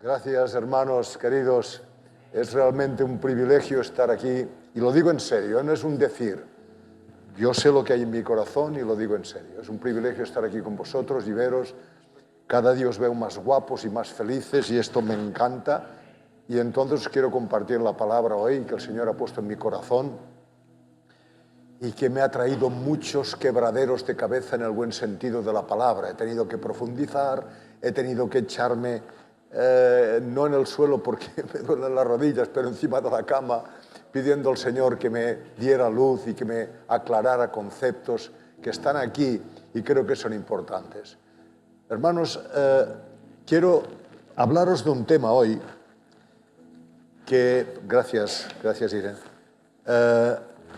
Gracias, hermanos queridos. Es realmente un privilegio estar aquí, y lo digo en serio, no es un decir. Yo sé lo que hay en mi corazón y lo digo en serio. Es un privilegio estar aquí con vosotros y veros. Cada día os veo más guapos y más felices y esto me encanta. Y entonces os quiero compartir la palabra hoy que el Señor ha puesto en mi corazón y que me ha traído muchos quebraderos de cabeza en el buen sentido de la palabra. He tenido que profundizar, he tenido que echarme, no en el suelo porque me duelen las rodillas, pero encima de la cama, pidiendo al Señor que me diera luz y que me aclarara conceptos que están aquí y creo que son importantes. Hermanos, quiero hablaros de un tema hoy que, gracias Irene,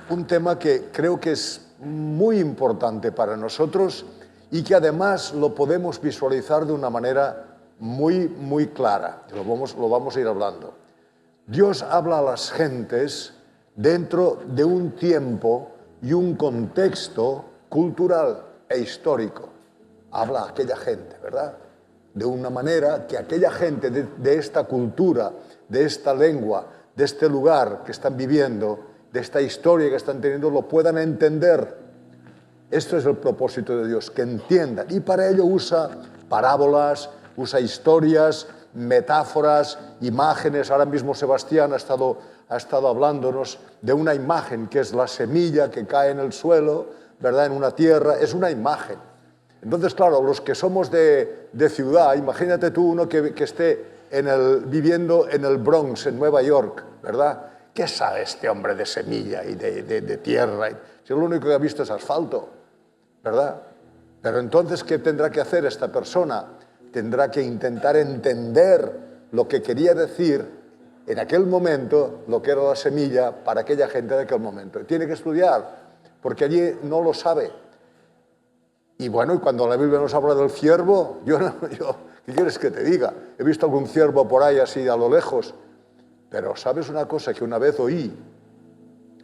un tema que creo que es muy importante para nosotros y que además lo podemos visualizar de una manera muy clara. Lo vamos a ir hablando. Dios habla a las gentes dentro de un tiempo y un contexto cultural e histórico. Habla a aquella gente, ¿verdad? De una manera que aquella gente de esta cultura, de esta lengua, de este lugar que están viviendo, de esta historia que están teniendo, lo puedan entender. Esto es el propósito de Dios, que entiendan. Y para ello usa parábolas, usa historias, metáforas, imágenes. Ahora mismo Sebastián ha estado hablándonos de una imagen que es la semilla que cae en el suelo, ¿verdad? En una tierra. Es una imagen. Entonces, claro, los que somos de ciudad, imagínate tú uno que esté viviendo en el Bronx, en Nueva York, ¿verdad? ¿Qué sabe este hombre de semilla y de tierra? Si lo único que ha visto es asfalto, ¿verdad? Pero entonces, ¿qué tendrá que hacer esta persona? Tendrá que intentar entender lo que quería decir en aquel momento, lo que era la semilla para aquella gente de aquel momento. Tiene que estudiar, porque allí no lo sabe. Y bueno, y cuando la Biblia nos habla del ciervo, ¿qué quieres que te diga? He visto algún ciervo por ahí así a lo lejos. Pero ¿sabes una cosa? Que una vez oí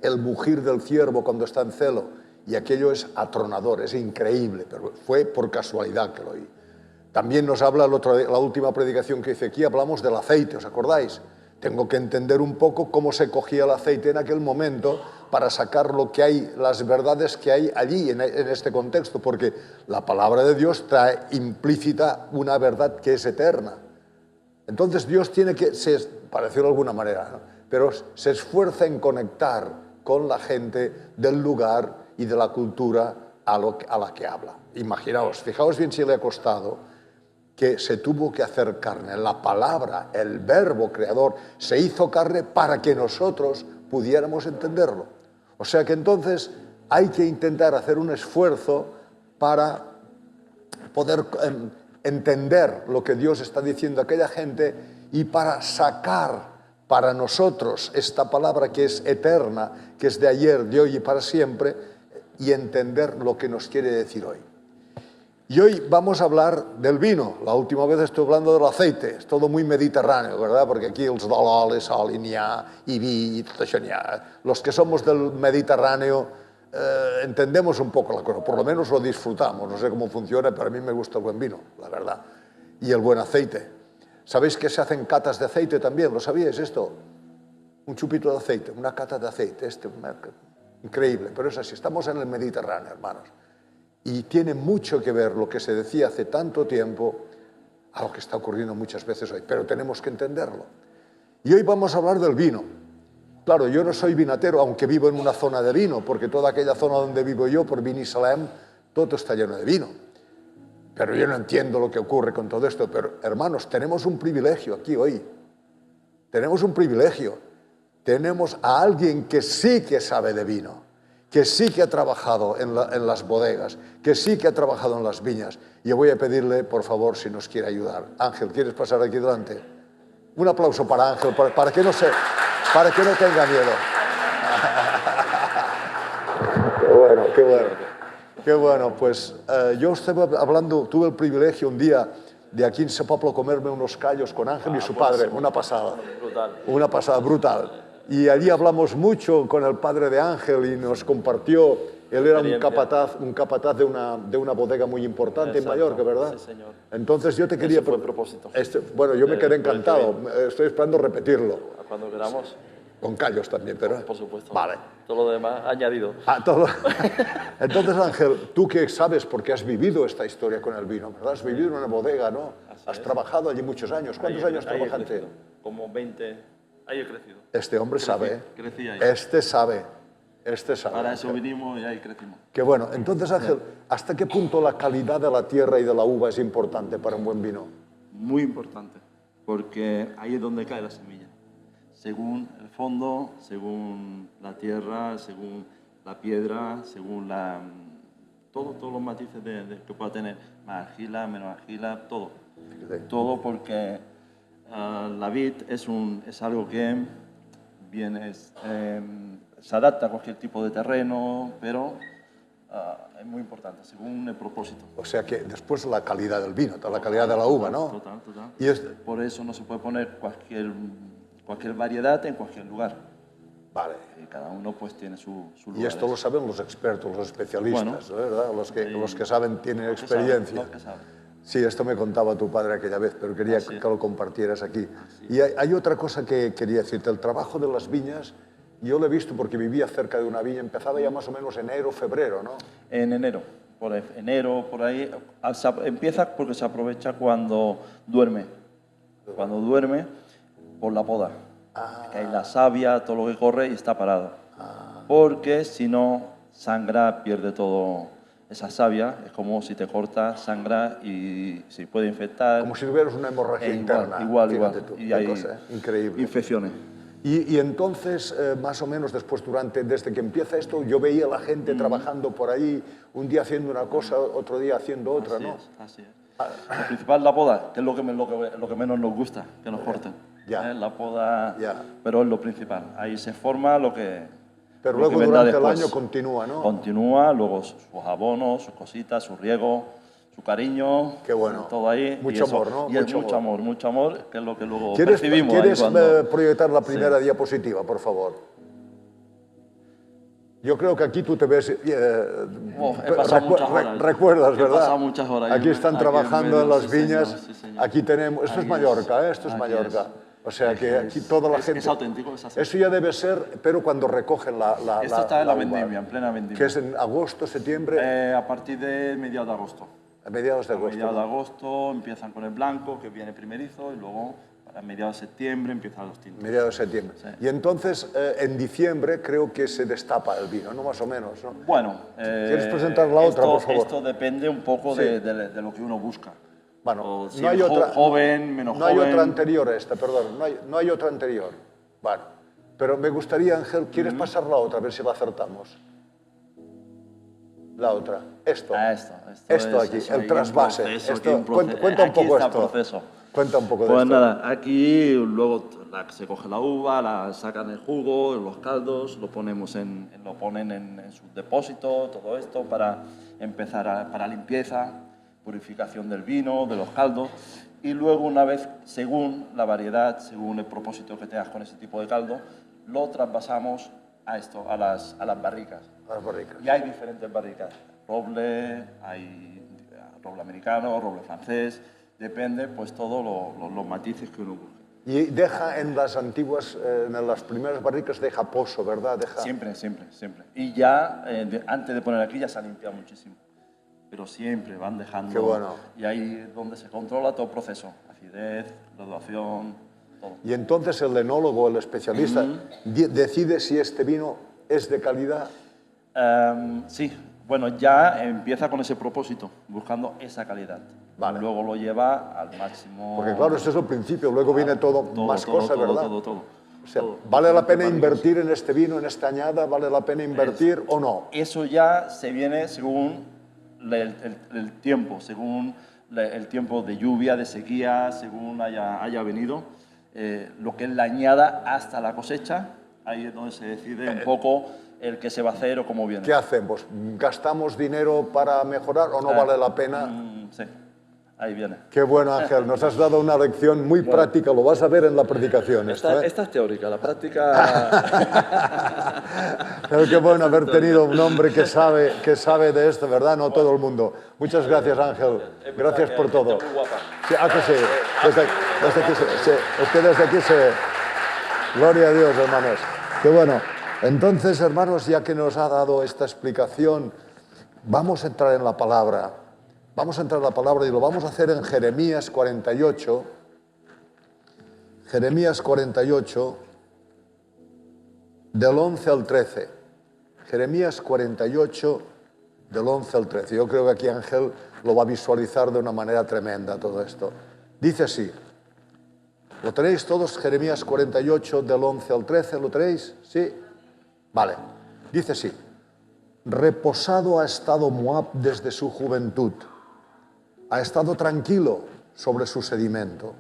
el mugir del ciervo cuando está en celo y aquello es atronador, es increíble, pero fue por casualidad que lo oí. También nos habla la última predicación que hice aquí, hablamos del aceite, ¿os acordáis? Tengo que entender un poco cómo se cogía el aceite en aquel momento para sacar lo que hay, las verdades que hay allí en este contexto, porque la palabra de Dios trae implícita una verdad que es eterna. Entonces Dios tiene que, para decirlo de alguna manera, ¿no? Pero se esfuerza en conectar con la gente del lugar y de la cultura a la que habla. Imaginaos, fijaos bien si le ha costado que se tuvo que hacer carne. La palabra, el verbo creador, se hizo carne para que nosotros pudiéramos entenderlo. O sea que entonces hay que intentar hacer un esfuerzo para poder entender lo que Dios está diciendo a aquella gente y para sacar para nosotros esta palabra que es eterna, que es de ayer, de hoy y para siempre, y entender lo que nos quiere decir hoy. Y hoy vamos a hablar del vino. La última vez estoy hablando del aceite. Es todo muy mediterráneo, ¿verdad? Porque aquí els d'Olioles, oli n'hi ha, i vi, i tot això n'hi ha. Los que somos del Mediterráneo entendemos un poco la cosa, por lo menos lo disfrutamos. No sé cómo funciona, pero a mí me gusta el buen vino, la verdad. Y el buen aceite. ¿Sabéis que se hacen catas de aceite también? ¿Lo sabíais esto? Un chupito de aceite, una cata de aceite. Increíble, pero es así. Estamos en el Mediterráneo, hermanos. Y tiene mucho que ver lo que se decía hace tanto tiempo a lo que está ocurriendo muchas veces hoy, pero tenemos que entenderlo. Y hoy vamos a hablar del vino. Claro, yo no soy vinatero, aunque vivo en una zona de vino, porque toda aquella zona donde vivo yo, por Binissalem, todo está lleno de vino. Pero yo no entiendo lo que ocurre con todo esto. Pero, hermanos, tenemos un privilegio aquí hoy. Tenemos un privilegio. Tenemos a alguien que sí que sabe de vino, que sí que ha trabajado en las bodegas, que sí que ha trabajado en las viñas. Y yo voy a pedirle, por favor, si nos quiere ayudar. Ángel, ¿quieres pasar aquí delante? Un aplauso para Ángel, para que no tenga miedo. Qué bueno. Pues yo estaba hablando, tuve el privilegio un día de aquí en ese pueblo comerme unos callos con Ángel y su padre. Una pasada. Una pasada brutal. Y allí hablamos mucho con el padre de Ángel y nos compartió Él era experiencia. un capataz de una bodega muy importante Exacto, en Mallorca, ¿verdad? sí, señor. Entonces yo te quería... Ese fue el propósito. Bueno, yo me quedé Por el que encantado. vino. Estoy esperando repetirlo. Cuando queramos, Con callos también, pero... por supuesto. Vale. Todo lo demás añadido. Ah, todo. Entonces, Ángel, tú que sabes, porque has vivido esta historia con el vino, ¿verdad? Has vivido en una bodega, ¿no? Has trabajado allí muchos años. ¿Cuántos años Ahí he trabajaste? crecido. Como 20. Ahí he crecido. Este hombre sabe, ¿eh? Crecí ahí. Este sabe. Este sabe. Para eso vinimos y ahí crecimos. Qué bueno. Entonces, Ángel, ¿hasta qué punto la calidad de la tierra y de la uva es importante para un buen vino? Muy importante, porque ahí es donde cae la semilla. Según el fondo, según la tierra, según la piedra, según todos los matices que pueda tener, más argila, menos argila, todo. Sí. Todo porque la vid es algo que se adapta a cualquier tipo de terreno, pero es muy importante, según el propósito. O sea que después la calidad del vino, la calidad de la uva, ¿no? Total. Y Por eso no se puede poner cualquier variedad en cualquier lugar. Vale. Y cada uno pues tiene su lugar. Y esto lo saben los expertos, los especialistas, Bueno, ¿verdad? Los que saben, tienen experiencia. Los que saben. Sí, esto me contaba tu padre aquella vez, pero quería que lo compartieras aquí. Y hay otra cosa que quería decirte, el trabajo de las viñas, yo lo he visto porque vivía cerca de una viña, empezaba ya más o menos enero, febrero, ¿no? En enero, por ahí, empieza porque se aprovecha cuando duerme. Cuando duerme, por la poda. Que hay la savia, todo lo que corre y está parado. Porque si no, sangra, pierde todo esa savia. Es como si te cortas, sangra y se puede infectar. Como si tuvieras una hemorragia interna. Igual. Fíjate tú, Y qué hay cosa, ¿eh? Increíble. infecciones. Y entonces, más o menos después, desde que empieza esto, yo veía a la gente trabajando por ahí, un día haciendo una cosa, otro día haciendo otra, ¿no? Así es. Lo principal es la poda, que es lo que menos nos gusta, que nos corten. Ya. La poda, Ya. pero es lo principal. Ahí se forma lo que... Pero lo que luego vendrá durante el después. año continúa, ¿no? Continúa, luego sus abonos, sus cositas, su riego, su cariño. Qué bueno. Todo ahí. Mucho amor, ¿no? Y es mucho amor, que es lo que luego ¿Quieres percibimos. ahí proyectar la primera diapositiva, por favor? Yo creo que aquí tú te ves... he pasado muchas horas. Recuerdas, He ¿verdad? pasado muchas horas. Aquí están trabajando en las sí, viñas. señor, sí, señor. Aquí tenemos... Esto es Mallorca, ¿eh? Esto es Aquí Mallorca. es. O sea que aquí toda la gente... Es auténtico, es así. Eso ya debe ser, pero cuando recogen la Esto está en la uva, vendimia, en plena vendimia. que es en agosto, septiembre, A partir de mediados de agosto. a mediados de A agosto. mediados de agosto empiezan con el blanco, que viene primerizo, y luego a mediados de septiembre empiezan los tintos. Mediados de septiembre. Sí. Y entonces, en diciembre creo que se destapa el vino, ¿no? Más o menos, ¿no? Bueno, ¿Quieres presentar la otra, por favor? Esto depende un poco Sí. de lo que uno busca. Bueno, O si no hay es otra... joven, menos no joven. hay otra anterior a esta, perdón. No hay otra anterior. Bueno, pero me gustaría, Ángel, ¿quieres pasar la otra? A ver si la acertamos. La otra. Esto. Esto aquí, el trasvase. Esto, cuenta un poco esto. Proceso. Cuenta un poco de Pues esto. nada, aquí luego se coge la uva, la sacan el jugo, los caldos, lo ponen en sus depósitos, todo esto para empezar para limpieza, purificación del vino, de los caldos, y luego una vez, según la variedad, según el propósito que tengas con ese tipo de caldo, lo trasvasamos a las barricas. Las barricas. Y hay diferentes barricas. Roble, hay roble americano, roble francés, depende pues todos los matices que uno busque. Y deja en las antiguas, en las primeras barricas, deja pozo, ¿verdad? Deja... Siempre. Y ya, antes de poner aquí, ya se ha limpiado muchísimo. Pero siempre van dejando... Qué bueno. Y ahí es donde se controla todo el proceso. Acidez, graduación, todo. Y entonces el enólogo, el especialista, decide si este vino es de calidad. Sí, bueno, ya empieza con ese propósito, buscando esa calidad. Vale. Luego lo lleva al máximo... Porque claro, esto es el principio, luego viene todo más cosas, ¿verdad? Todo. O sea, ¿vale la pena invertir en este vino, en esta añada? ¿Vale la pena invertir o no? Eso ya se viene según el tiempo, según el tiempo de lluvia, de sequía, según haya venido. Lo que es la añada hasta la cosecha, ahí es donde se decide un poco el que se va a hacer o cómo viene. ¿Qué hacemos? ¿Gastamos dinero para mejorar o no vale la pena? Sí. Ahí viene. Qué bueno, Ángel. Nos has dado una lección muy práctica. Lo vas a ver en la predicación. Esta es teórica, la práctica... Pero qué bueno haber tenido un hombre que sabe de esto, ¿verdad? No todo el mundo. Muchas gracias, Ángel. Gracias por todo. Muy guapa. Sí, que sí. Desde aquí se... Gloria a Dios, hermanos. Qué bueno. Entonces, hermanos, ya que nos ha dado esta explicación, vamos a entrar en la palabra. Vamos a entrar en la palabra y lo vamos a hacer en Jeremías 48. Jeremías 48, del 11 al 13. Jeremías 48, del 11 al 13. Yo creo que aquí Ángel lo va a visualizar de una manera tremenda todo esto. Dice así. ¿Lo tenéis todos? Jeremías 48, del 11 al 13. ¿Lo tenéis? ¿Sí? Vale. Dice así. Reposado ha estado Moab desde su juventud. Ha estado tranquilo sobre su sedimento.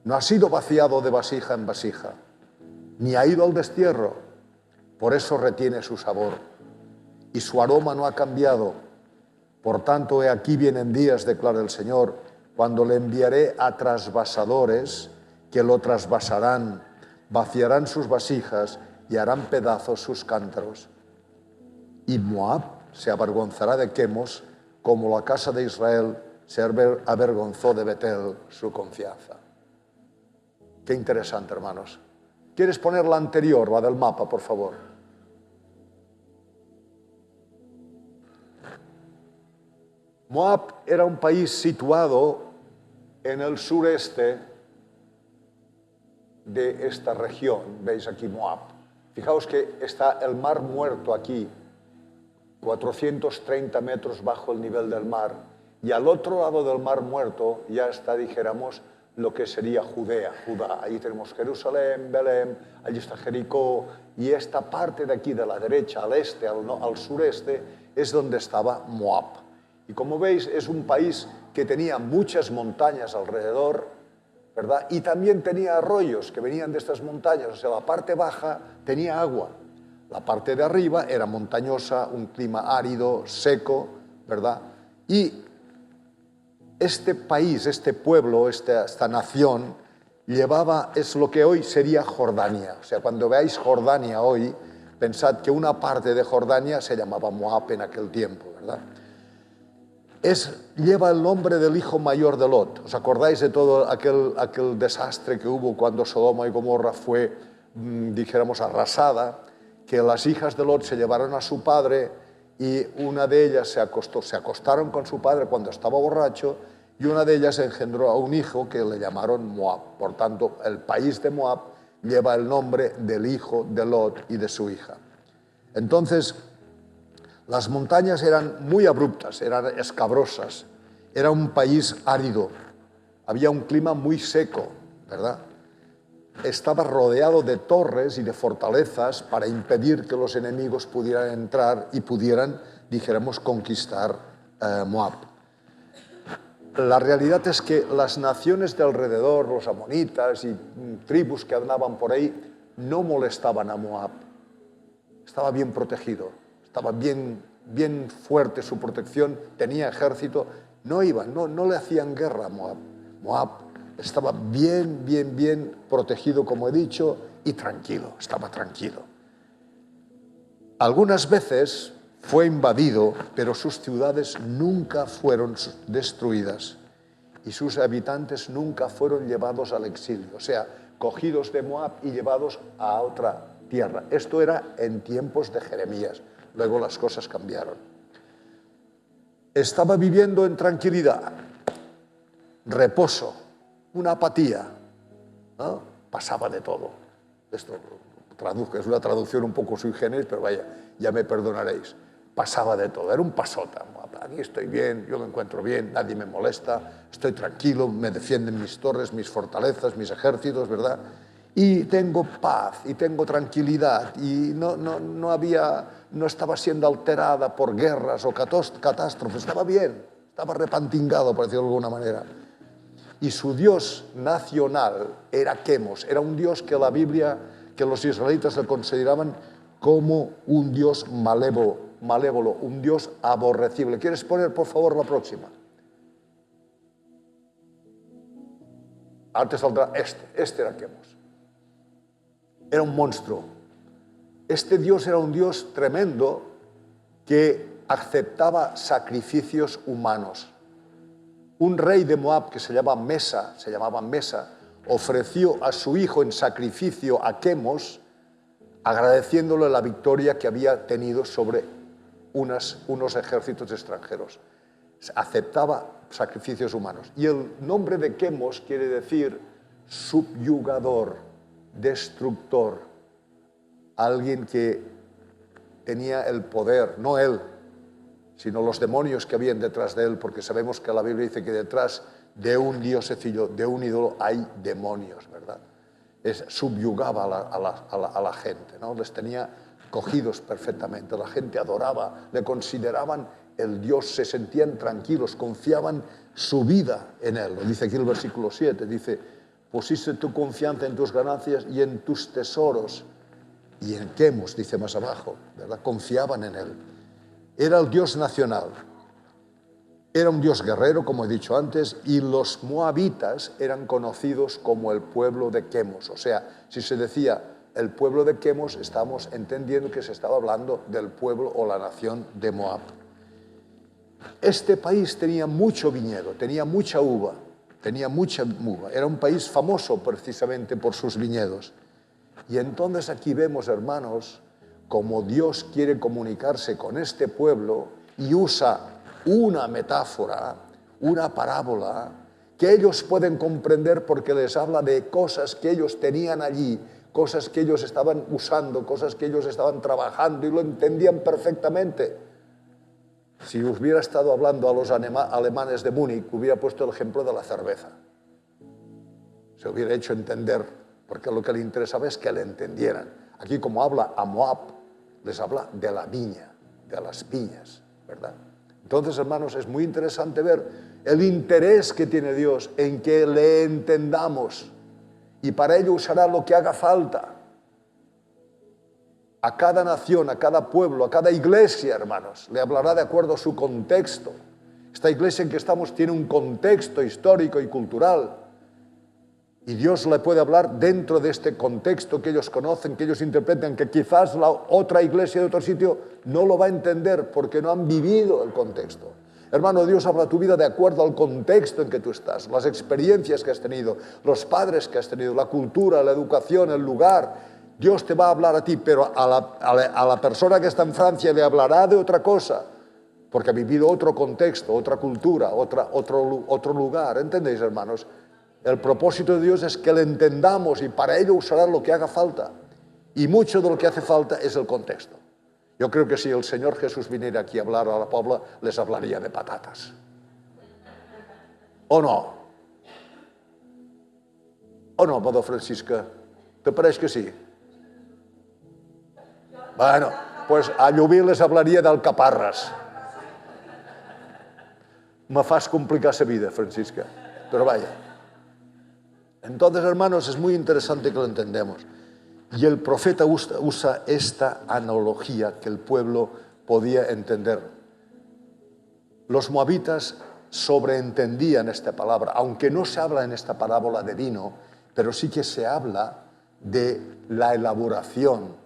No ha sido vaciado de vasija en vasija, ni ha ido al destierro. Por eso retiene su sabor. Y su aroma no ha cambiado. Por tanto, he aquí vienen días, declara el Señor, cuando le enviaré a trasvasadores que lo trasvasarán, vaciarán sus vasijas y harán pedazos sus cántaros. Y Moab se avergonzará de Quemos, como la casa de Israel se avergonzó de Betel, su confianza. Qué interesante, hermanos. ¿Quieres poner la anterior, la del mapa, por favor? Moab era un país situado en el sureste de esta región. Veis aquí Moab. Fijaos que está el Mar Muerto aquí, 430 metros bajo el nivel del mar. Y al otro lado del Mar Muerto ya está, dijéramos, lo que sería Judea, Judá. Ahí tenemos Jerusalén, Belén, allí está Jericó. Y esta parte de aquí, de la derecha, al este, al sureste, es donde estaba Moab. Y como veis, es un país que tenía muchas montañas alrededor, ¿verdad? Y también tenía arroyos que venían de estas montañas. O sea, la parte baja tenía agua. La parte de arriba era montañosa, un clima árido, seco, ¿verdad? Y este país, este pueblo, esta nación, es lo que hoy sería Jordania. O sea, cuando veáis Jordania hoy, pensad que una parte de Jordania se llamaba Moab en aquel tiempo, ¿verdad? Lleva el nombre del hijo mayor de Lot. ¿Os acordáis de todo aquel desastre que hubo cuando Sodoma y Gomorra fue, dijéramos, arrasada? Que las hijas de Lot se llevaron a su padre y una de ellas se acostaron con su padre cuando estaba borracho y una de ellas engendró a un hijo que le llamaron Moab. Por tanto, el país de Moab lleva el nombre del hijo de Lot y de su hija. Entonces, las montañas eran muy abruptas, eran escabrosas, era un país árido, había un clima muy seco, ¿verdad? Estaba rodeado de torres y de fortalezas para impedir que los enemigos pudieran entrar y pudieran, dijéramos, conquistar Moab. La realidad es que las naciones de alrededor, los amonitas y tribus que andaban por ahí, no molestaban a Moab. Estaba bien protegido, estaba bien fuerte su protección, tenía ejército, no le hacían guerra a Moab. Moab estaba bien protegido, como he dicho, y tranquilo, estaba tranquilo. Algunas veces fue invadido, pero sus ciudades nunca fueron destruidas y sus habitantes nunca fueron llevados al exilio, o sea, cogidos de Moab y llevados a otra tierra. Esto era en tiempos de Jeremías, luego las cosas cambiaron. Estaba viviendo en tranquilidad, reposo, una apatía, ¿no? Pasaba de todo. Esto es una traducción un poco sui generis, pero vaya, ya me perdonaréis. Pasaba de todo, era un pasota. Aquí estoy bien, yo me encuentro bien, nadie me molesta, estoy tranquilo, me defienden mis torres, mis fortalezas, mis ejércitos, ¿verdad? Y tengo paz, y tengo tranquilidad, y no estaba siendo alterada por guerras o catástrofes, estaba bien, estaba repantingado, por decirlo de alguna manera. Y su dios nacional era Quemos, era un dios que la Biblia, que los israelitas le consideraban como un dios malévolo, un dios aborrecible. ¿Quieres poner, por favor, la próxima? Ara te saldrà este era Quemos. Era un monstruo. Este Dios era un Dios tremendo que aceptaba sacrificios humanos. Un rey de Moab que se llamaba Mesa, ofreció a su hijo en sacrificio a Quemos, agradeciéndole la victoria que había tenido sobre unos ejércitos extranjeros. Aceptaba sacrificios humanos. Y el nombre de Quemos quiere decir subyugador, destructor, alguien que tenía el poder, no él, sino los demonios que habían detrás de él, porque sabemos que la Biblia dice que detrás de un diosecillo, de un ídolo, hay demonios, ¿verdad? Subyugaba a la gente, ¿no? Les tenía cogidos perfectamente, la gente adoraba, le consideraban el Dios, se sentían tranquilos, confiaban su vida en él. Lo dice aquí el versículo 7, dice, pusiste tu confianza en tus ganancias y en tus tesoros, y en Quemos, dice más abajo, ¿verdad? Confiaban en él. Era el Dios nacional, era un Dios guerrero, como he dicho antes, y los moabitas eran conocidos como el pueblo de Quemos. O sea, si se decía el pueblo de Quemos, estamos entendiendo que se estaba hablando del pueblo o la nación de Moab. Este país tenía mucho viñedo, tenía mucha uva. Era un país famoso precisamente por sus viñedos. Y entonces aquí vemos, hermanos, como Dios quiere comunicarse con este pueblo y usa una metáfora, una parábola, que ellos pueden comprender porque les habla de cosas que ellos tenían allí, cosas que ellos estaban usando, cosas que ellos estaban trabajando y lo entendían perfectamente. Si hubiera estado hablando a los alemanes de Múnich, hubiera puesto el ejemplo de la cerveza. Se hubiera hecho entender, porque lo que le interesaba es que le entendieran. Aquí, como habla a Moab, les habla de la viña, de las viñas, ¿verdad? Entonces, hermanos, es muy interesante ver el interés que tiene Dios en que le entendamos, y para ello usará lo que haga falta. A cada nación, a cada pueblo, a cada iglesia, hermanos, le hablará de acuerdo a su contexto. Esta iglesia en que estamos tiene un contexto histórico y cultural, y Dios le puede hablar dentro de este contexto que ellos conocen, que ellos interpretan, que quizás la otra iglesia de otro sitio no lo va a entender porque no han vivido el contexto. Hermano, Dios habla a tu vida de acuerdo al contexto en que tú estás, las experiencias que has tenido, los padres que has tenido, la cultura, la educación, el lugar. Dios te va a hablar a ti, pero a la persona que está en Francia le hablará de otra cosa, porque ha vivido otro contexto, otra cultura, otro lugar. ¿Entendéis, hermanos? El propósito de Dios es que le entendamos y para ello usará lo que haga falta. Y mucho de lo que hace falta es el contexto. Yo creo que si el Señor Jesús viniera aquí a hablar a la Pobla, les hablaría de patatas. ¿O no? ¿O no, Padre Francisca? ¿Te parece que sí? Bueno, pues a Llubí les hablaria d'alcaparras. Me fas complicar la vida, Francisca. Pero vaya. Entonces, hermanos, es muy interesante que lo entendemos. Y el profeta usa esta analogía que el pueblo podía entender. Los moabitas sobreentendían esta palabra, aunque no se habla en esta parábola de vino, pero sí que se habla de la elaboración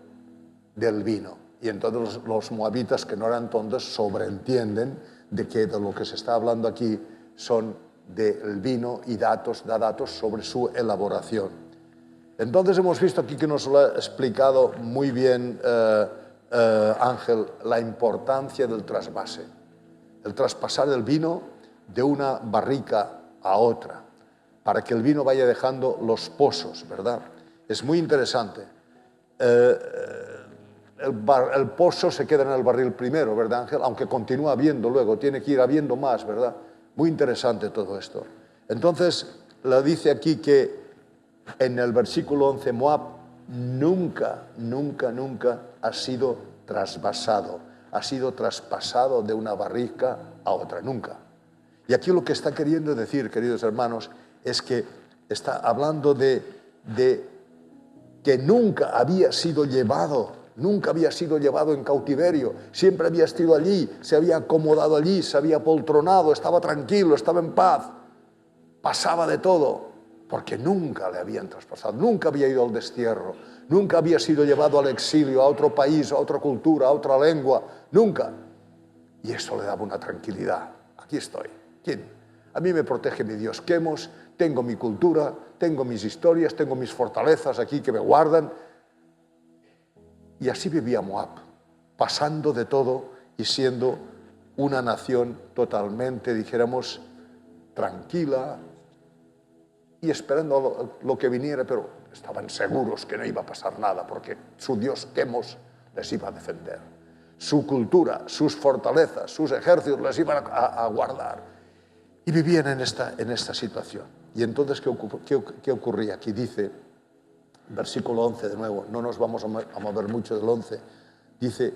del vino. Y entonces los moabitas, que no eran tontos, sobreentienden de lo que se está hablando aquí son del vino y da datos sobre su elaboración. Entonces hemos visto aquí que nos lo ha explicado muy bien Ángel, la importancia del trasvase, el traspasar el vino de una barrica a otra, para que el vino vaya dejando los pozos, ¿verdad? Es muy interesante. El pozo se queda en el barril primero, ¿verdad, Ángel? Aunque continúa habiendo luego, tiene que ir habiendo más, ¿verdad? Muy interesante todo esto. Entonces, le dice aquí que en el versículo 11, Moab nunca ha sido trasvasado, ha sido traspasado de una barrica a otra, nunca. Y aquí lo que está queriendo decir, queridos hermanos, es que está hablando de que nunca había sido llevado en cautiverio, siempre había estado allí, se había acomodado allí, se había poltronado, estaba tranquilo, estaba en paz, pasaba de todo. porque nunca le habían traspasado, nunca había ido al destierro, nunca había sido llevado al exilio, a otro país, a otra cultura, a otra lengua, nunca. Y eso le daba una tranquilidad. Aquí estoy. ¿Quién? A mí me protege mi Dios Quemos, tengo mi cultura, tengo mis historias, tengo mis fortalezas aquí que me guardan. Y así vivía Moab, pasando de todo y siendo una nación totalmente, dijéramos, tranquila y esperando lo que viniera, pero estaban seguros que no iba a pasar nada porque su Dios Quemos les iba a defender. Su cultura, sus fortalezas, sus ejércitos les iban a guardar. Y vivían en esta situación. Y entonces, ¿qué ocurría? Aquí dice, versículo 11 de nuevo, no nos vamos a mover mucho del 11, dice,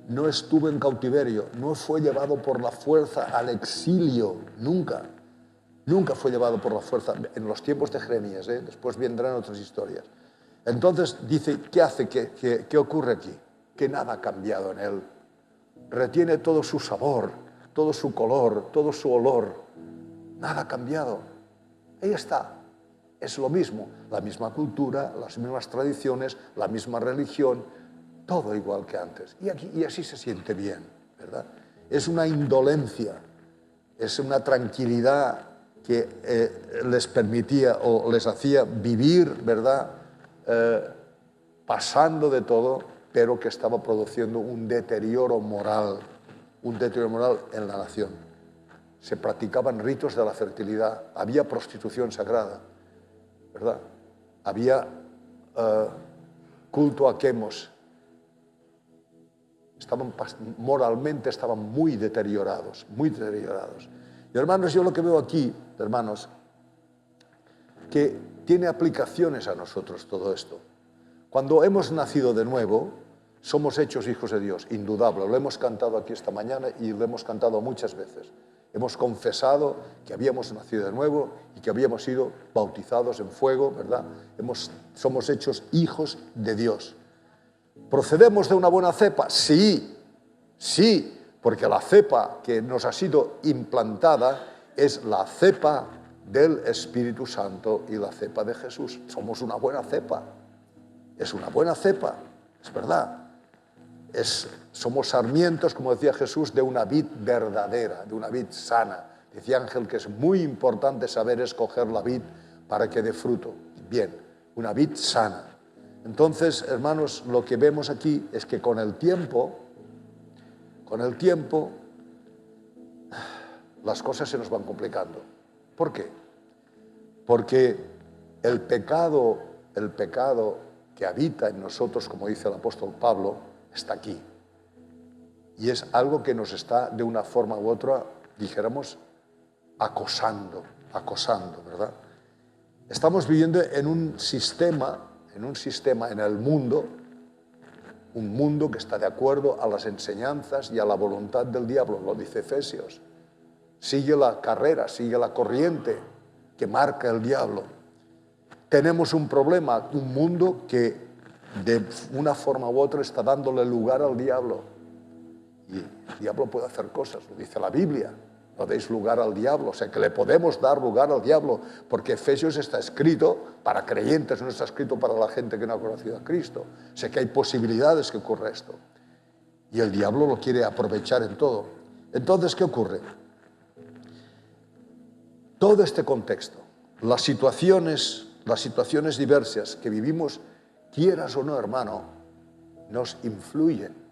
no estuvo en cautiverio, no fue llevado por la fuerza al exilio, nunca. Nunca fue llevado por la fuerza en los tiempos de Jeremías, después vendrán otras historias. Entonces dice, ¿qué hace? ¿Qué ocurre aquí? Que nada ha cambiado en él. Retiene todo su sabor, todo su color, todo su olor. Nada ha cambiado. Ahí está. Es lo mismo. La misma cultura, las mismas tradiciones, la misma religión, todo igual que antes. Y así se siente bien, ¿verdad? Es una indolencia, es una tranquilidad que les permitía o les hacía vivir, ¿verdad? Pasando de todo, pero que estaba produciendo un deterioro moral en la nación. Se practicaban ritos de la fertilidad, había prostitución sagrada, ¿verdad? Había culto a Quemos. Moralmente estaban muy deteriorados, muy deteriorados. Y hermanos, yo lo que veo aquí, hermanos, que tiene aplicaciones a nosotros todo esto. Cuando hemos nacido de nuevo, somos hechos hijos de Dios, indudable. Lo hemos cantado aquí esta mañana y lo hemos cantado muchas veces. Hemos confesado que habíamos nacido de nuevo y que habíamos sido bautizados en fuego, ¿verdad? Somos hechos hijos de Dios. ¿Procedemos de una buena cepa? Sí, sí, porque la cepa que nos ha sido implantada es la cepa del Espíritu Santo y la cepa de Jesús. Somos una buena cepa. Es una buena cepa, es verdad. Somos sarmientos, como decía Jesús, de una vid verdadera, de una vid sana. Decía Ángel que es muy importante saber escoger la vid para que dé fruto. Bien, una vid sana. Entonces, hermanos, lo que vemos aquí es que con el tiempo, las cosas se nos van complicando. ¿Por qué? Porque el pecado que habita en nosotros, como dice el apóstol Pablo, está aquí. Y es algo que nos está, de una forma u otra, dijéramos, acosando, ¿verdad? Estamos viviendo en un sistema, en el mundo, un mundo que está de acuerdo a las enseñanzas y a la voluntad del diablo, lo dice Efesios. Sigue la carrera, sigue la corriente que marca el diablo. Tenemos un problema, un mundo que de una forma u otra está dándole lugar al diablo. Y el diablo puede hacer cosas, lo dice la Biblia. No deis lugar al diablo, o sea que le podemos dar lugar al diablo, porque Efesios está escrito para creyentes, no está escrito para la gente que no ha conocido a Cristo. O sea que hay posibilidades que ocurra esto. Y el diablo lo quiere aprovechar en todo. Entonces, ¿qué ocurre? Todo este contexto, las situaciones diversas que vivimos, quieras o no, hermano, nos influyen.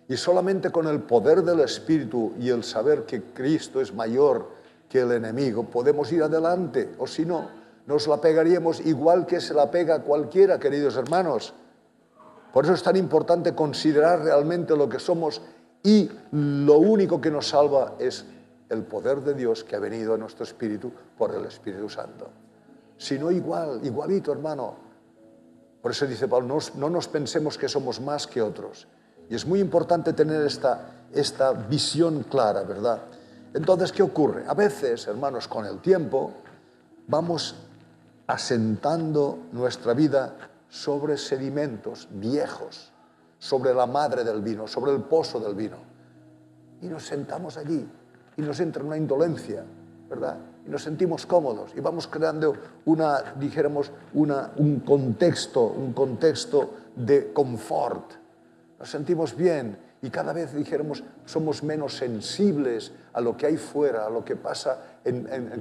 Y solamente con el poder del Espíritu y el saber que Cristo es mayor que el enemigo, podemos ir adelante. O si no, nos la pegaríamos igual que se la pega cualquiera, queridos hermanos. Por eso es tan importante considerar realmente lo que somos y lo único que nos salva es el poder de Dios que ha venido a nuestro espíritu por el Espíritu Santo. Si no, igualito, hermano. Por eso dice Pablo, no nos pensemos que somos más que otros. Y es muy importante tener esta visión clara, ¿verdad? Entonces, ¿qué ocurre? A veces, hermanos, con el tiempo, vamos asentando nuestra vida sobre sedimentos viejos, sobre la madre del vino, sobre el pozo del vino. Y nos sentamos allí y nos entra una indolencia, ¿verdad? Y nos sentimos cómodos y vamos creando un contexto de confort. Nos sentimos bien y cada vez, somos menos sensibles a lo que hay fuera, a lo que pasa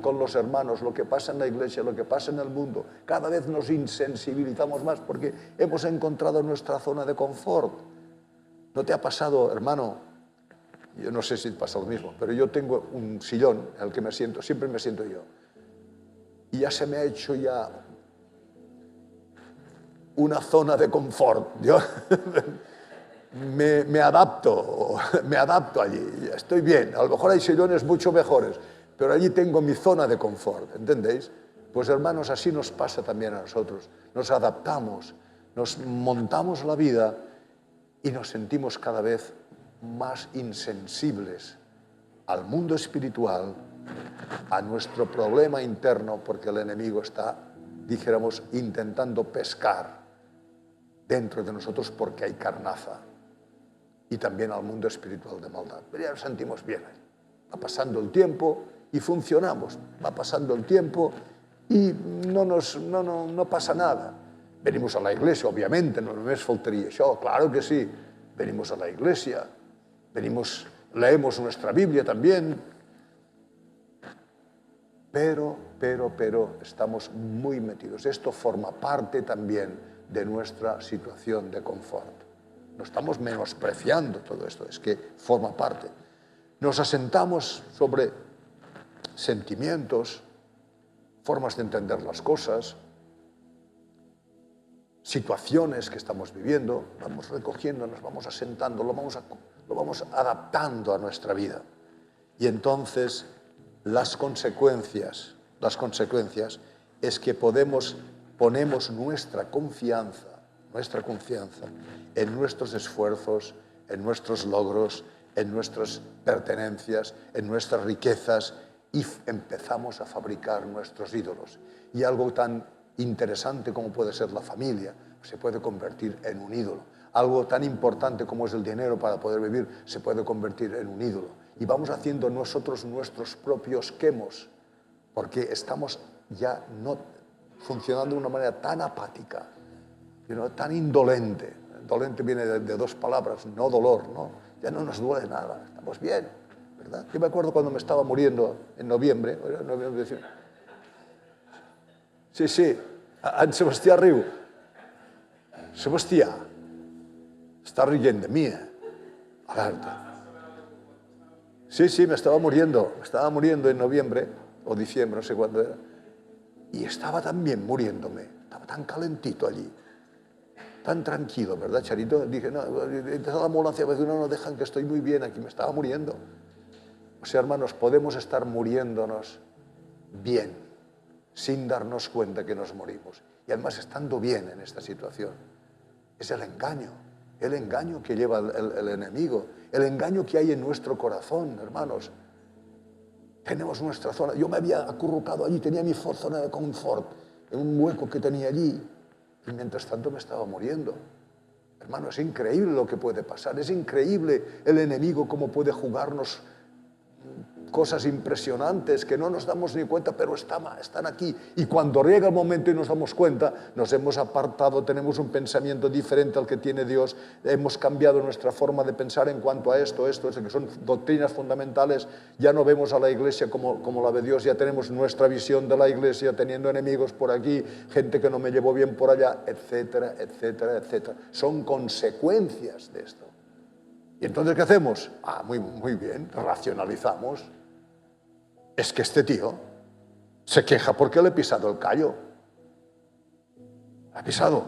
con los hermanos, lo que pasa en la iglesia, lo que pasa en el mundo. Cada vez nos insensibilizamos más porque hemos encontrado nuestra zona de confort. ¿No te ha pasado, hermano? Yo no sé si te pasa lo mismo, pero yo tengo un sillón en el que siempre me siento yo. Y ya se me ha hecho una zona de confort. Yo me adapto allí, estoy bien. A lo mejor hay sillones mucho mejores, pero allí tengo mi zona de confort, ¿entendéis? Pues hermanos, así nos pasa también a nosotros. Nos adaptamos, nos montamos la vida y nos sentimos cada vez más insensibles al mundo espiritual, a nuestro problema interno, porque el enemigo está, intentando pescar dentro de nosotros porque hay carnaza, y también al mundo espiritual de maldad. Pero ya nos sentimos bien ahí. Va pasando el tiempo y funcionamos. Va pasando el tiempo y no pasa nada. Venimos a la iglesia, obviamente, no només faltaria això, claro que sí. Venimos a la iglesia, leemos nuestra Biblia también, pero estamos muy metidos. Esto forma parte también de nuestra situación de confort. No estamos menospreciando todo esto, es que forma parte. Nos asentamos sobre sentimientos, formas de entender las cosas, situaciones que estamos viviendo, vamos recogiendo, nos vamos asentando, lo vamos adaptando a nuestra vida. Y entonces las consecuencias es que ponemos nuestra confianza en nuestros esfuerzos, en nuestros logros, en nuestras pertenencias, en nuestras riquezas, y empezamos a fabricar nuestros ídolos. Y algo tan interesante como puede ser la familia se puede convertir en un ídolo. Algo tan importante como es el dinero para poder vivir se puede convertir en un ídolo. Y vamos haciendo nosotros nuestros propios quemos, porque estamos ya no funcionando de una manera tan apática, tan indolente. Dolente viene de dos palabras, no dolor, ¿no? Ya no nos duele nada, estamos bien, ¿verdad? Yo me acuerdo cuando me estaba muriendo en noviembre. Sí, en Sebastià riu. Sebastià, està rient de mi, alerta. Sí, me estaba muriendo en noviembre o diciembre, no sé cuándo era, y estaba también muriéndome, estaba tan calentito allí, tan tranquilo, ¿verdad, Charito? Dije, no, empezó la ambulancia, me dijo, no, dejan que estoy muy bien aquí, me estaba muriendo. O sea, hermanos, podemos estar muriéndonos bien, sin darnos cuenta que nos morimos. Y además estando bien en esta situación. Es el engaño que lleva el enemigo, el engaño que hay en nuestro corazón, hermanos. Tenemos nuestra zona. Yo me había acurrucado allí, tenía mi zona de confort, en un hueco que tenía allí, y mientras tanto me estaba muriendo. Hermano, es increíble lo que puede pasar, es increíble el enemigo cómo puede jugarnos cosas impresionantes que no nos damos ni cuenta, pero están aquí. Y cuando llega el momento y nos damos cuenta, nos hemos apartado, tenemos un pensamiento diferente al que tiene Dios, hemos cambiado nuestra forma de pensar en cuanto a esto, que son doctrinas fundamentales, ya no vemos a la iglesia como la ve Dios, ya tenemos nuestra visión de la iglesia, teniendo enemigos por aquí, gente que no me llevó bien por allá, etcétera, etcétera, etcétera. Son consecuencias de esto. ¿Y entonces qué hacemos? Muy bien, racionalizamos. Es que este tío se queja porque le he pisado el callo. ¿Ha pisado?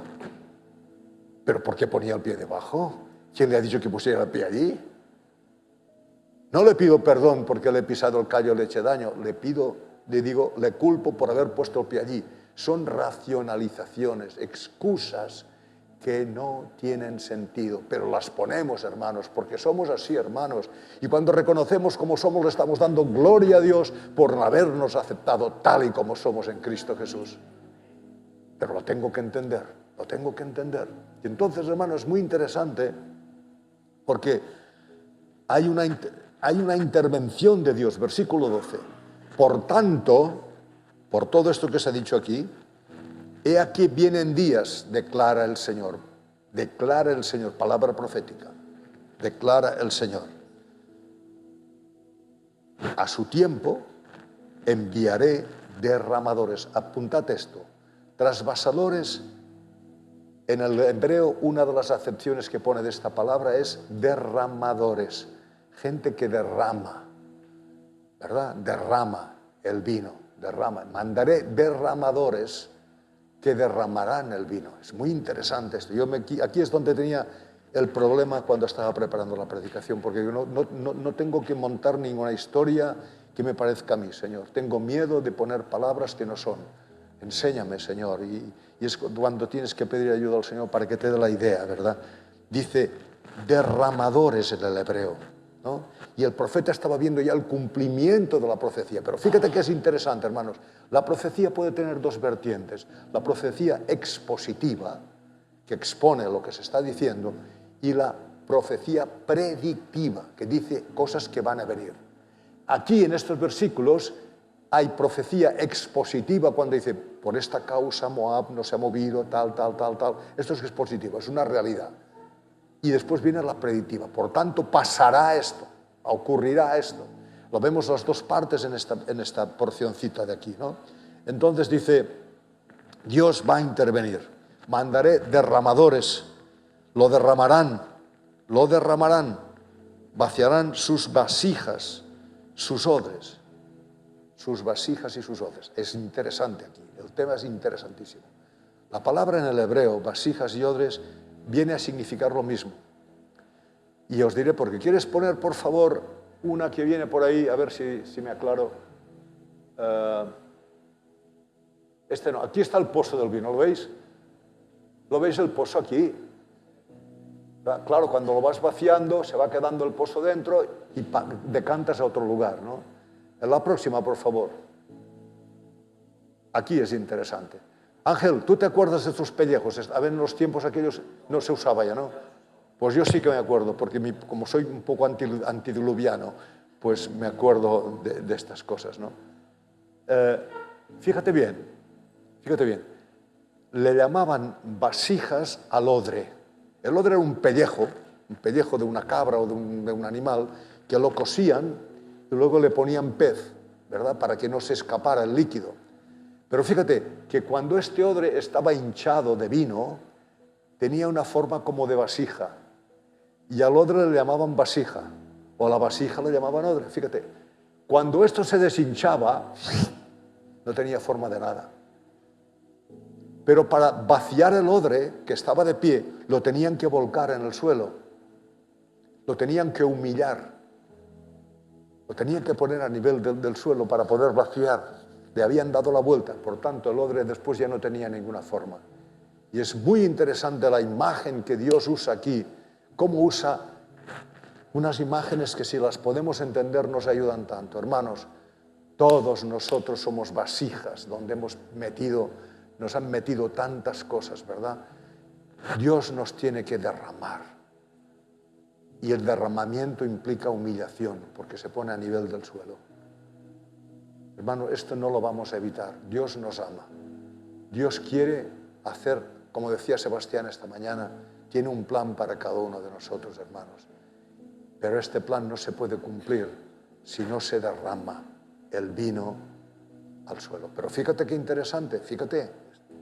¿Pero por qué ponía el pie debajo? ¿Quién le ha dicho que pusiera el pie allí? No le pido perdón porque le he pisado el callo y le he hecho daño. Le culpo por haber puesto el pie allí. Son racionalizaciones, excusas que no tienen sentido, pero las ponemos, hermanos, porque somos así, hermanos. Y cuando reconocemos cómo somos, le estamos dando gloria a Dios por habernos aceptado tal y como somos en Cristo Jesús. Pero lo tengo que entender. Y entonces, hermanos, es muy interesante porque hay una intervención de Dios, versículo 12. Por tanto, por todo esto que se ha dicho aquí, he aquí vienen días, declara el Señor, palabra profética, declara el Señor. A su tiempo enviaré derramadores. Apuntad esto, trasvasadores. En el hebreo, una de las acepciones que pone de esta palabra es derramadores, gente que derrama, ¿verdad? Derrama el vino, derrama. Mandaré derramadores que derramarán el vino. Es muy interesante esto. Aquí es donde tenía el problema cuando estaba preparando la predicación, porque yo no tengo que montar ninguna historia que me parezca a mí, Señor. Tengo miedo de poner palabras que no son. Enséñame, Señor. Y es cuando tienes que pedir ayuda al Señor para que te dé la idea, ¿verdad? Dice derramadores en el hebreo, ¿no? Y el profeta estaba viendo ya el cumplimiento de la profecía. Pero fíjate que es interesante, hermanos. La profecía puede tener dos vertientes. La profecía expositiva, que expone lo que se está diciendo, y la profecía predictiva, que dice cosas que van a venir. Aquí en estos versículos hay profecía expositiva cuando dice, por esta causa Moab no se ha movido, tal. Esto es expositivo, es una realidad. Y después viene la predictiva. Por tanto, pasará esto, ocurrirá esto. Lo vemos las dos partes en esta porcioncita de aquí, ¿no? Entonces dice, Dios va a intervenir. Mandaré derramadores, lo derramarán, vaciarán sus vasijas, sus odres. Sus vasijas y sus odres. Es interesante aquí, el tema es interesantísimo. La palabra en el hebreo, vasijas y odres, viene a significar lo mismo. Y os diré, porque ¿quieres poner, por favor, una que viene por ahí? A ver si me aclaro. Este no, aquí está el pozo del vino, ¿lo veis? ¿Lo veis el pozo aquí? Claro, cuando lo vas vaciando, se va quedando el pozo dentro y decantas a otro lugar, ¿no? En la próxima, por favor. Aquí es interesante. Ángel, ¿tú te acuerdas de estos pellejos? A ver, en los tiempos aquellos no se usaba ya, ¿no? Pues yo sí que me acuerdo, porque como soy un poco antidiluviano, pues me acuerdo de estas cosas, ¿no? Fíjate bien. Le llamaban vasijas al odre. El odre era un pellejo de una cabra o de un animal, que lo cosían y luego le ponían pez, ¿verdad? Para que no se escapara el líquido. Pero fíjate que cuando este odre estaba hinchado de vino, tenía una forma como de vasija. Y al odre le llamaban vasija, o a la vasija le llamaban odre. Fíjate, cuando esto se deshinchaba, no tenía forma de nada. Pero para vaciar el odre, que estaba de pie, lo tenían que volcar en el suelo. Lo tenían que humillar. Lo tenían que poner a nivel del suelo para poder vaciar. Le habían dado la vuelta. Por tanto, el odre después ya no tenía ninguna forma. Y es muy interesante la imagen que Dios usa aquí. Cómo usa unas imágenes que, si las podemos entender, nos ayudan tanto. Hermanos, todos nosotros somos vasijas donde nos han metido tantas cosas, ¿verdad? Dios nos tiene que derramar. Y el derramamiento implica humillación, porque se pone a nivel del suelo. Hermano, esto no lo vamos a evitar. Dios nos ama. Dios quiere hacer, como decía Sebastián esta mañana, tiene un plan para cada uno de nosotros, hermanos. Pero este plan no se puede cumplir si no se derrama el vino al suelo. Pero fíjate qué interesante, fíjate.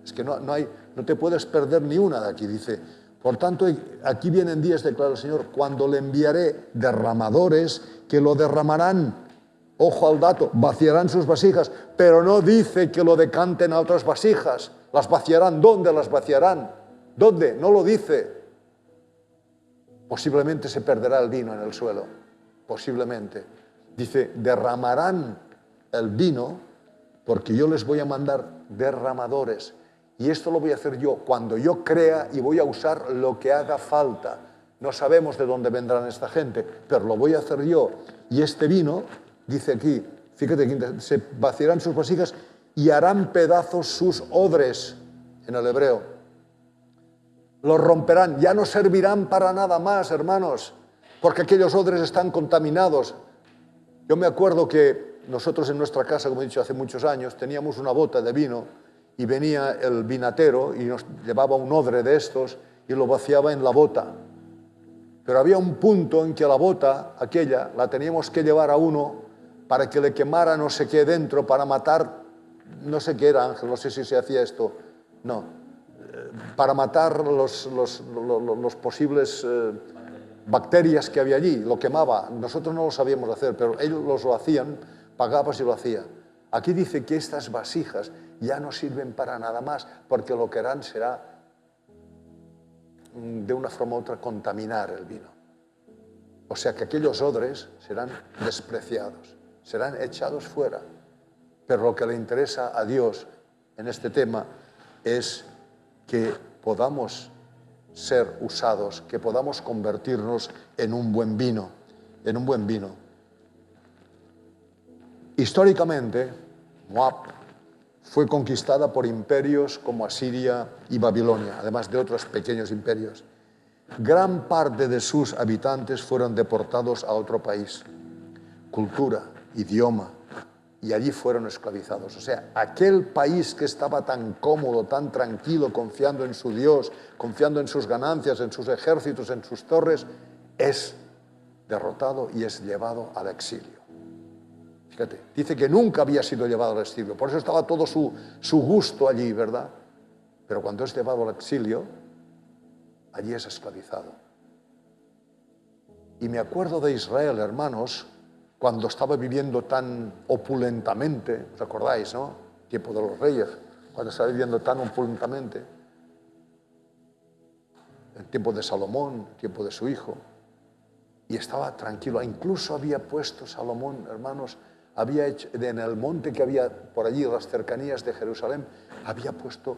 Es que no te puedes perder ni una de aquí, dice. Por tanto, aquí vienen días, declara el Señor, cuando le enviaré derramadores que lo derramarán. Ojo al dato, vaciarán sus vasijas, pero no dice que lo decanten a otras vasijas. Las vaciarán. ¿Dónde las vaciarán? ¿Dónde? No lo dice. Posiblemente se perderá el vino en el suelo. Posiblemente. Dice, derramarán el vino porque yo les voy a mandar derramadores. Y esto lo voy a hacer yo cuando yo crea, y voy a usar lo que haga falta. No sabemos de dónde vendrán esta gente, pero lo voy a hacer yo. Y este vino, dice aquí, fíjate, se vaciarán sus vasijas y harán pedazos sus odres, en el hebreo. Los romperán, ya no servirán para nada más, hermanos, porque aquellos odres están contaminados. Yo me acuerdo que nosotros en nuestra casa, como he dicho hace muchos años, teníamos una bota de vino y venía el vinatero y nos llevaba un odre de estos y lo vaciaba en la bota. Pero había un punto en que la bota, aquella, la teníamos que llevar a uno para que le quemara no sé qué dentro, para matar, no sé qué era, Ángel, no sé si se hacía esto, no, para matar los posibles bacterias que había allí, lo quemaba. Nosotros no lo sabíamos hacer, pero ellos lo hacían, pagabas y lo hacía. Aquí dice que estas vasijas ya no sirven para nada más, porque lo que harán será, de una forma u otra, contaminar el vino. O sea que aquellos odres serán despreciados, serán echados fuera. Pero lo que le interesa a Dios en este tema es que podamos ser usados, que podamos convertirnos en un buen vino, en un buen vino. Históricamente, Moab fue conquistada por imperios como Asiria y Babilonia, además de otros pequeños imperios. Gran parte de sus habitantes fueron deportados a otro país, cultura, idioma, y allí fueron esclavizados. O sea, aquel país que estaba tan cómodo, tan tranquilo, confiando en su Dios, confiando en sus ganancias, en sus ejércitos, en sus torres, es derrotado y es llevado al exilio. Fíjate, dice que nunca había sido llevado al exilio, por eso estaba todo su gusto allí, ¿verdad? Pero cuando es llevado al exilio, allí es esclavizado. Y me acuerdo de Israel, hermanos, cuando estaba viviendo tan opulentamente, ¿os acordáis, no? Tiempo de los reyes, cuando estaba viviendo tan opulentamente, el tiempo de Salomón, el tiempo de su hijo, y estaba tranquilo. Incluso había puesto Salomón, hermanos, había hecho, en el monte que había por allí, las cercanías de Jerusalén, había puesto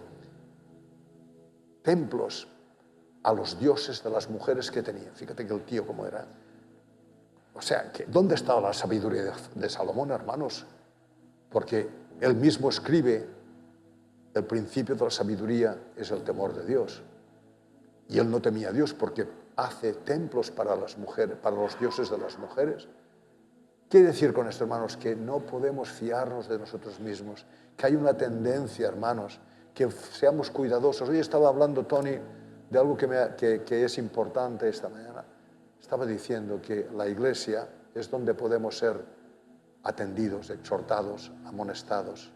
templos a los dioses de las mujeres que tenía. Fíjate que el tío cómo era. O sea, ¿dónde estaba la sabiduría de Salomón, hermanos? Porque él mismo escribe, el principio de la sabiduría es el temor de Dios. Y él no temía a Dios porque hace templos para las mujeres, para los dioses de las mujeres. Quiere decir con esto, hermanos, que no podemos fiarnos de nosotros mismos, que hay una tendencia, hermanos, que seamos cuidadosos. Hoy estaba hablando Tony de algo que es importante esta mañana. Estaba diciendo que la iglesia es donde podemos ser atendidos, exhortados, amonestados,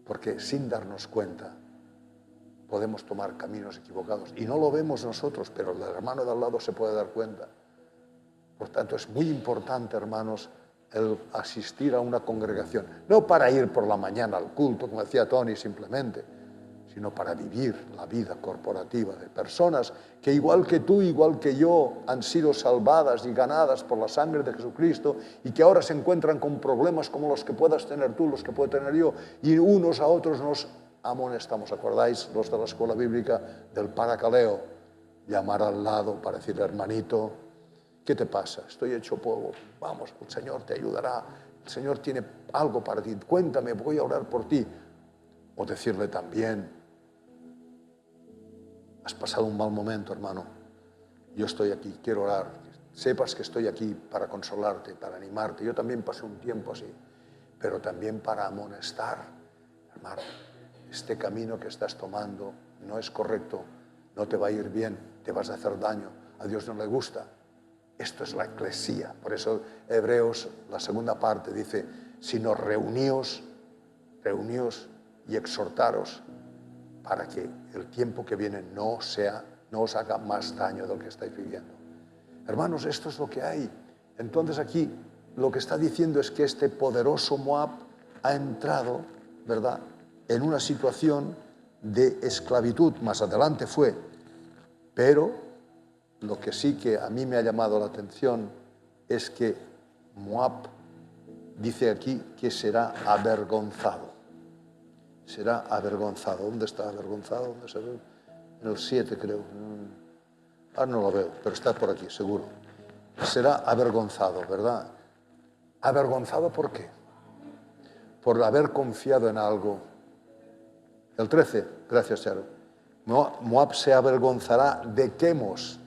porque sin darnos cuenta podemos tomar caminos equivocados. Y no lo vemos nosotros, pero el hermano de al lado se puede dar cuenta. Por tanto, es muy importante, hermanos, el asistir a una congregación. No para ir por la mañana al culto, como decía Tony, simplemente, sino para vivir la vida corporativa de personas que igual que tú, igual que yo, han sido salvadas y ganadas por la sangre de Jesucristo y que ahora se encuentran con problemas como los que puedas tener tú, los que puedo tener yo, y unos a otros nos amonestamos. ¿Acordáis los de la escuela bíblica del paracaleo? Llamar al lado para decirle, hermanito, ¿qué te pasa? Estoy hecho polvo. Vamos, el Señor te ayudará. El Señor tiene algo para ti. Cuéntame, voy a orar por ti. O decirle también, has pasado un mal momento, hermano. Yo estoy aquí, quiero orar. Sepas que estoy aquí para consolarte, para animarte. Yo también pasé un tiempo así, pero también para amonestar. Hermano, este camino que estás tomando no es correcto, no te va a ir bien, te vas a hacer daño, a Dios no le gusta. Esto es la eclesía. Por eso Hebreos, la segunda parte, dice, sino reuníos y exhortaros para que el tiempo que viene no os haga más daño del que estáis viviendo. Hermanos, esto es lo que hay. Entonces aquí lo que está diciendo es que este poderoso Moab ha entrado, ¿verdad?, en una situación de esclavitud. Más adelante fue, pero lo que sí que a mí me ha llamado la atención es que Moab dice aquí que será avergonzado. Será avergonzado. ¿Dónde está avergonzado? ¿Dónde se ve? En el 7, creo. Ahora no lo veo, pero está por aquí, seguro. Será avergonzado, ¿verdad? ¿Avergonzado por qué? Por haber confiado en algo. El 13, gracias, Charo. Moab se avergonzará de Quemos.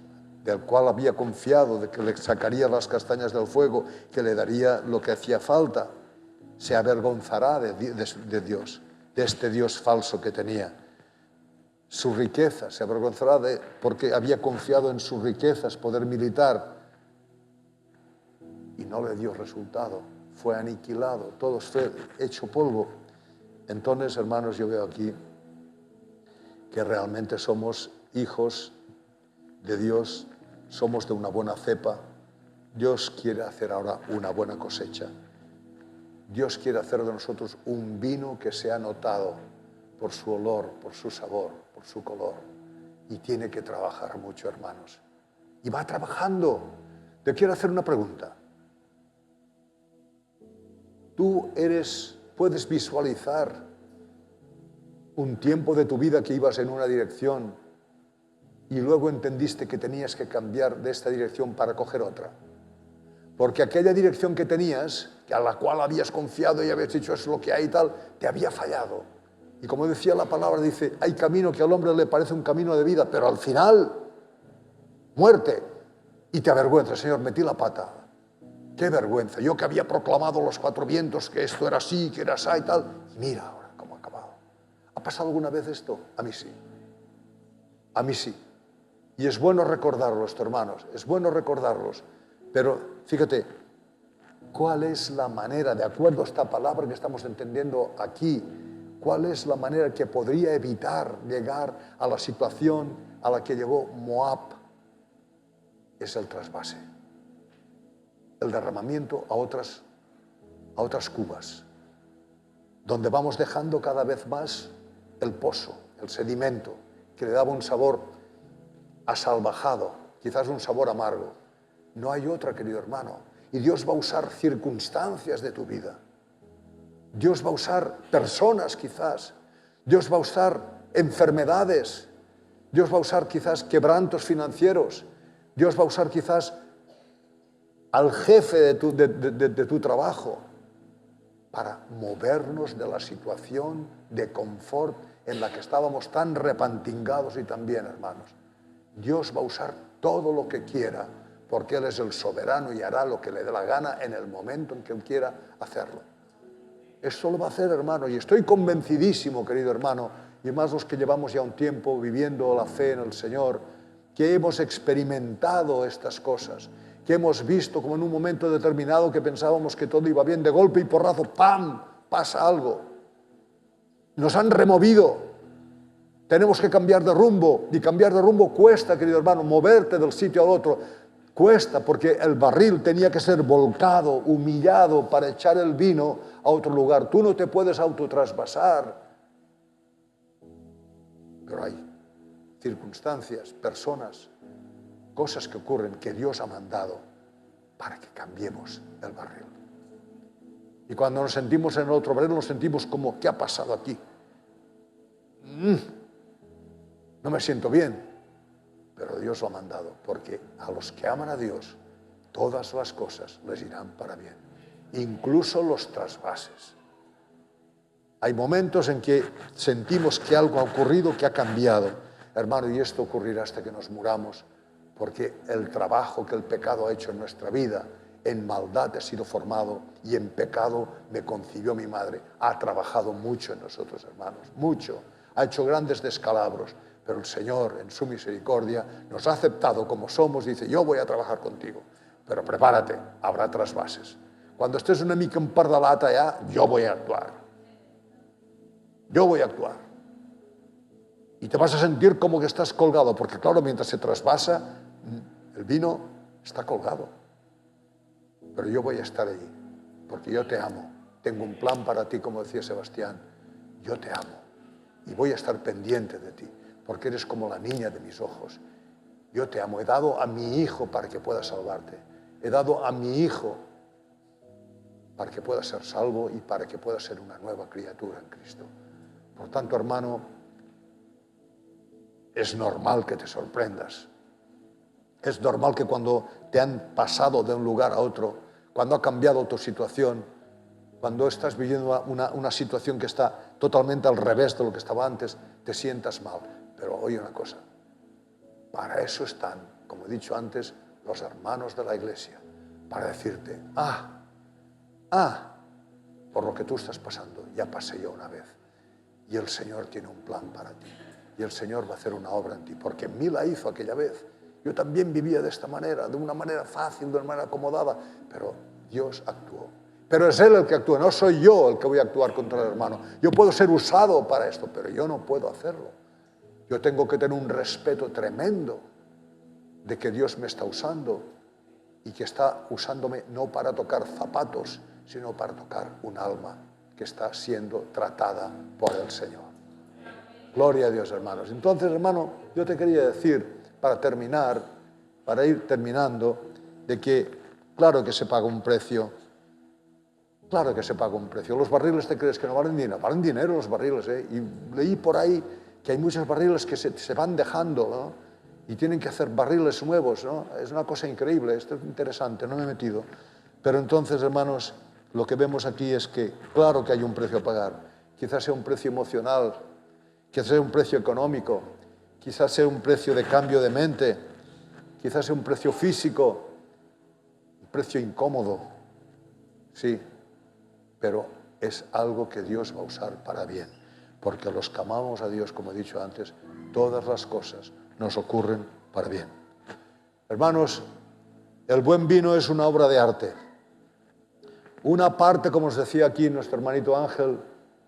del cual había confiado, de que le sacaría las castañas del fuego, que le daría lo que hacía falta, se avergonzará de Dios, de este Dios falso que tenía. Su riqueza, se avergonzará porque había confiado en sus riquezas, poder militar, y no le dio resultado, fue aniquilado, todo fue hecho polvo. Entonces, hermanos, yo veo aquí que realmente somos hijos de Dios, somos de una buena cepa. Dios quiere hacer ahora una buena cosecha. Dios quiere hacer de nosotros un vino que sea notado por su olor, por su sabor, por su color. Y tiene que trabajar mucho, hermanos. Y va trabajando. Te quiero hacer una pregunta. ¿Tú puedes visualizar un tiempo de tu vida que ibas en una dirección y luego entendiste que tenías que cambiar de esta dirección para coger otra? Porque aquella dirección que tenías, a la cual habías confiado y habías dicho es lo que hay y tal, te había fallado. Y como decía la palabra, dice, hay camino que al hombre le parece un camino de vida, pero al final, muerte. Y te avergüenza, Señor, metí la pata. Qué vergüenza, yo que había proclamado los cuatro vientos que esto era así, que era así y tal. Y mira ahora cómo ha acabado. ¿Ha pasado alguna vez esto? A mí sí. A mí sí. Y es bueno recordarlos, hermanos, es bueno recordarlos. Pero fíjate, ¿cuál es la manera, de acuerdo a esta palabra que estamos entendiendo aquí, cuál es la manera que podría evitar llegar a la situación a la que llegó Moab? Es el trasvase, el derramamiento a otras cubas, donde vamos dejando cada vez más el pozo, el sedimento, que le daba un sabor asalvajado, quizás un sabor amargo. No hay otra, querido hermano. Y Dios va a usar circunstancias de tu vida. Dios va a usar personas quizás. Dios va a usar enfermedades. Dios va a usar quizás quebrantos financieros. Dios va a usar quizás al jefe de tu trabajo para movernos de la situación de confort en la que estábamos tan repantingados y tan bien, hermanos. Dios va a usar todo lo que quiera, porque Él es el soberano y hará lo que le dé la gana en el momento en que Él quiera hacerlo. Eso lo va a hacer, hermano, y estoy convencidísimo, querido hermano, y más los que llevamos ya un tiempo viviendo la fe en el Señor, que hemos experimentado estas cosas, que hemos visto como en un momento determinado que pensábamos que todo iba bien, de golpe y porrazo, ¡pam!, pasa algo. Nos han removido. Tenemos que cambiar de rumbo, y cambiar de rumbo cuesta, querido hermano, moverte del sitio al otro. Cuesta, porque el barril tenía que ser volcado, humillado, para echar el vino a otro lugar. Tú no te puedes autotrasvasar. Pero hay circunstancias, personas, cosas que ocurren que Dios ha mandado para que cambiemos el barril. Y cuando nos sentimos en el otro barril, nos sentimos como, ¿qué ha pasado aquí? No me siento bien. Pero Dios lo ha mandado, porque a los que aman a Dios, todas las cosas les irán para bien, incluso los trasvases. Hay momentos en que sentimos que algo ha ocurrido, que ha cambiado. Hermano, y esto ocurrirá hasta que nos muramos, porque el trabajo que el pecado ha hecho en nuestra vida, en maldad he sido formado y en pecado me concibió mi madre. Ha trabajado mucho en nosotros, hermanos, mucho. Ha hecho grandes descalabros. Pero el Señor, en su misericordia, nos ha aceptado como somos. Dice, yo voy a trabajar contigo, pero prepárate, habrá trasvases. Cuando estés una mica empardalata ya, yo voy a actuar. Yo voy a actuar. Y te vas a sentir como que estás colgado, porque claro, mientras se trasvasa, el vino está colgado. Pero yo voy a estar allí, porque yo te amo. Tengo un plan para ti, como decía Sebastián. Yo te amo y voy a estar pendiente de ti, porque eres como la niña de mis ojos. Yo te amo, he dado a mi hijo para que pueda salvarte. He dado a mi hijo para que pueda ser salvo y para que pueda ser una nueva criatura en Cristo. Por tanto, hermano, es normal que te sorprendas. Es normal que cuando te han pasado de un lugar a otro, cuando ha cambiado tu situación, cuando estás viviendo una situación que está totalmente al revés de lo que estaba antes, te sientas mal. Pero oye una cosa, para eso están como he dicho antes, los hermanos de la iglesia, para decirte, por lo que tú estás pasando, ya pasé yo una vez. Y el Señor tiene un plan para ti. Y el Señor va a hacer una obra en ti, porque en mí la hizo aquella vez. Yo también vivía de esta manera, de una manera fácil, de una manera acomodada, pero Dios actuó. Pero es Él el que actúa, no soy yo el que voy a actuar contra el hermano. Yo puedo ser usado para esto, pero yo no puedo hacerlo. Yo tengo que tener un respeto tremendo de que Dios me está usando y que está usándome no para tocar zapatos, sino para tocar un alma que está siendo tratada por el Señor. Gloria a Dios, hermanos. Entonces, hermano, yo te quería decir, para terminar, para ir terminando, de que claro que se paga un precio. Claro que se paga un precio. ¿Los barriles te crees que no valen dinero? Valen dinero los barriles, ¿eh? Y leí por ahí que hay muchos barriles que se van dejando, ¿no? Y tienen que hacer barriles nuevos, ¿no? Es una cosa increíble, esto es interesante, no me he metido. Pero entonces, hermanos, lo que vemos aquí es que claro que hay un precio a pagar. Quizás sea un precio emocional, quizás sea un precio económico, quizás sea un precio de cambio de mente, quizás sea un precio físico, un precio incómodo, sí, pero es algo que Dios va a usar para bien, porque los que amamos a Dios, como he dicho antes, todas las cosas nos ocurren para bien. Hermanos, el buen vino es una obra de arte. Una parte, como os decía aquí nuestro hermanito Ángel,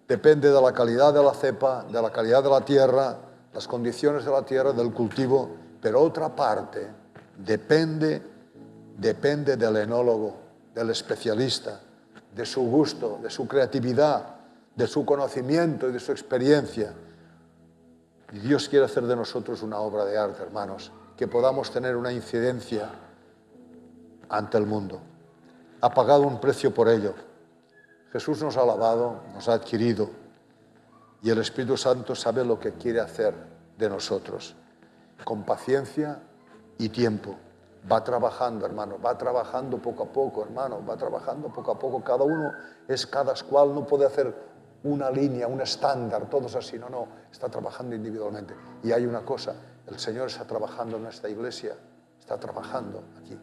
depende de la calidad de la cepa, de la calidad de la tierra, las condiciones de la tierra, del cultivo, pero otra parte depende del enólogo, del especialista, de su gusto, de su creatividad, de su conocimiento y de su experiencia. Y Dios quiere hacer de nosotros una obra de arte, hermanos, que podamos tener una incidencia ante el mundo. Ha pagado un precio por ello. Jesús nos ha lavado, nos ha adquirido, y el Espíritu Santo sabe lo que quiere hacer de nosotros. Con paciencia y tiempo. Va trabajando, hermano, va trabajando poco a poco, hermano, va trabajando poco a poco. Cada uno es cada cual, no puede hacer una línea, un estándar, todos así, no, está trabajando individualmente. Y hay una cosa, el Señor está trabajando en esta iglesia, está trabajando aquí,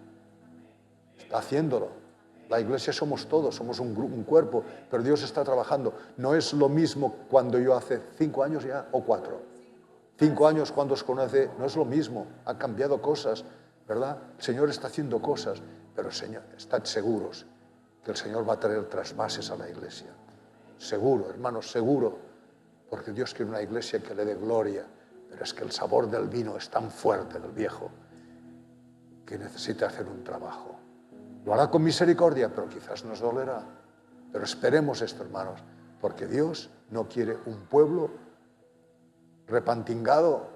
está haciéndolo. La iglesia somos todos, somos un cuerpo, pero Dios está trabajando. No es lo mismo cuando yo hace 5 años ya o 4. 5 años cuando os conoce, no es lo mismo, ha cambiado cosas, ¿verdad? El Señor está haciendo cosas, pero Señor, estad seguros que el Señor va a traer trasvases a la iglesia. Seguro, hermanos, seguro, porque Dios quiere una iglesia que le dé gloria, pero es que el sabor del vino es tan fuerte del viejo que necesita hacer un trabajo. Lo hará con misericordia, pero quizás nos dolerá. Pero esperemos esto, hermanos, porque Dios no quiere un pueblo repantingado,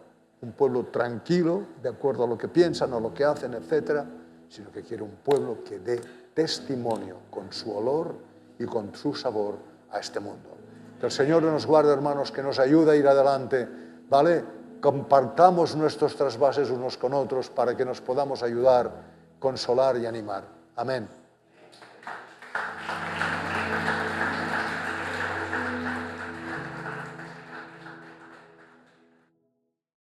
un pueblo tranquilo, de acuerdo a lo que piensan o lo que hacen, etcétera, sino que quiere un pueblo que dé testimonio con su olor y con su sabor a este mundo. Que el Señor nos guarde, hermanos, que nos ayude a ir adelante, ¿vale? Compartamos nuestros trasvases unos con otros para que nos podamos ayudar, consolar y animar. Amén.